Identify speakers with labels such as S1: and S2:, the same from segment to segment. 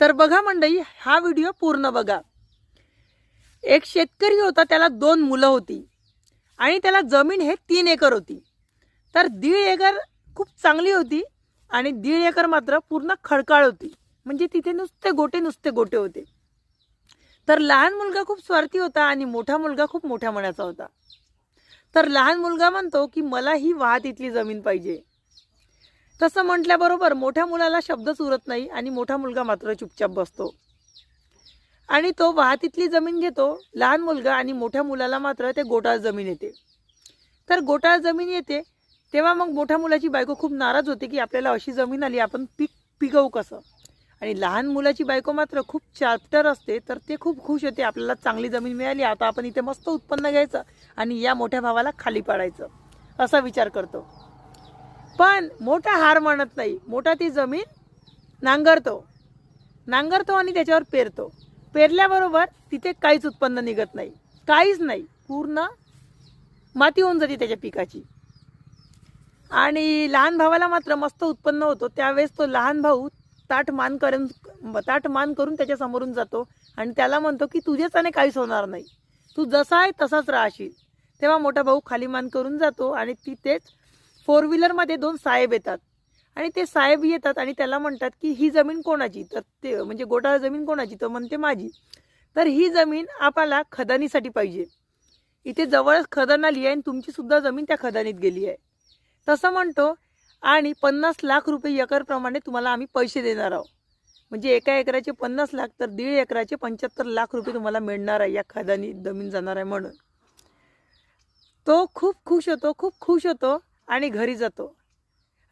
S1: तर बघा मंडळी, हा व्हिडिओ पूर्ण बघा। एक शेतकरी होता, त्याला 2 मुलं होती आणि त्याला जमीन हे 3 एकर होती। तर 1.5 एकर खूप चांगली होती आणि 1.5 एकर मात्र पूर्ण खडकाळ होती, म्हणजे तिथे नुसते गोटे होते। तर लहान मुलगा खूप स्वार्थी होता आणि मोठा मुलगा खूप मोठ्या मनाचा होता। तर लहान मुलगा म्हणतो की मला ही वाहतीतली जमीन पाहिजे। तसं म्हटल्याबरोबर मोठ्या मुलाला शब्दच उरत नाही आणि मोठा मुलगा मात्र चुपचाप बसतो आणि तो वाहतीतली जमीन घेतो। लहान मुलगा आणि मोठ्या मुलाला मात्र ते गोटाळ जमीन येते। तर गोटाळ जमीन येते तेव्हा मग मोठ्या मुलाची बायको खूप नाराज होते की आपल्याला अशी जमीन आली, आपण पिकवू कसं। आणि लहान मुलाची बायको मात्र खूप चाप्टर असते, तर ते खूप खुश होते, आपल्याला चांगली जमीन मिळाली, आता आपण इथे मस्त उत्पन्न घ्यायचं आणि या मोठ्या भावाला खाली पाडायचं असा विचार करतो। पण मोठा हार मानत नाही। मोठा ती जमीन नांगरतो आणि त्याच्यावर पेरतो। पेरल्याबरोबर तिथे काहीच उत्पन्न निघत नाही, काहीच नाही, पूर्ण माती होऊन जाते त्याच्या पिकाची। आणि लहान भावाला मात्र मस्त उत्पन्न होतो। त्यावेळेस तो लहान भाऊ ताठ मान करून त्याच्या समोरून जातो आणि त्याला म्हणतो की तुझ्याच्याने काहीच होणार नाही, तू जसा आहे तसाच राहशील। तेव्हा मोठा भाऊ खाली मान करून जातो आणि तिथेच 4 व्हीलरमध्ये 2 साहेब येतात आणि ते साहेब येतात आणि त्याला म्हणतात की ही जमीन कोणाची, तर ते म्हणजे गोटाळ जमीन कोणाची, तर म्हणते माझी। तर ही जमीन आपल्याला खदानीसाठी पाहिजे, इथे जवळच खदान आली आहे आणि तुमची सुद्धा जमीन त्या खदानीत गेली आहे तसं म्हणतो। आणि 50 लाख रुपये एकरप्रमाणे तुम्हाला आम्ही पैसे देणार आहोत, म्हणजे एका एकराचे 50 लाख, तर 1.5 एकराचे 75 लाख रुपये तुम्हाला मिळणार आहे, या खदानी जमीन जाणार आहे म्हणून। तो खूप खुश होतो आणि घरी जातो।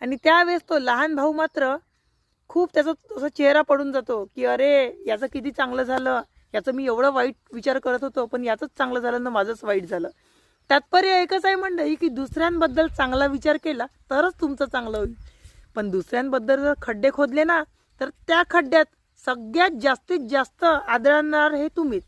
S1: आणि त्यावेळेस तो लहान भाऊ मात्र खूप त्याचा चेहरा पडून जातो की अरे याचं किती चांगलं झालं, याचं मी एवढं वाईट विचार करत होतो पण याचंच चांगलं झालं ना माझंच वाईट झालं। तात्पर्य एकच आहे मंडळी की दुसऱ्यांबद्दल चांगला विचार केला तरच तुमचं चांगलं होईल, पण दुसऱ्यांबद्दल जर खड्डे खोदले ना तर त्या खड्ड्यात सगळ्यात जास्तीत जास्त आदळणार हे तुम्हीच।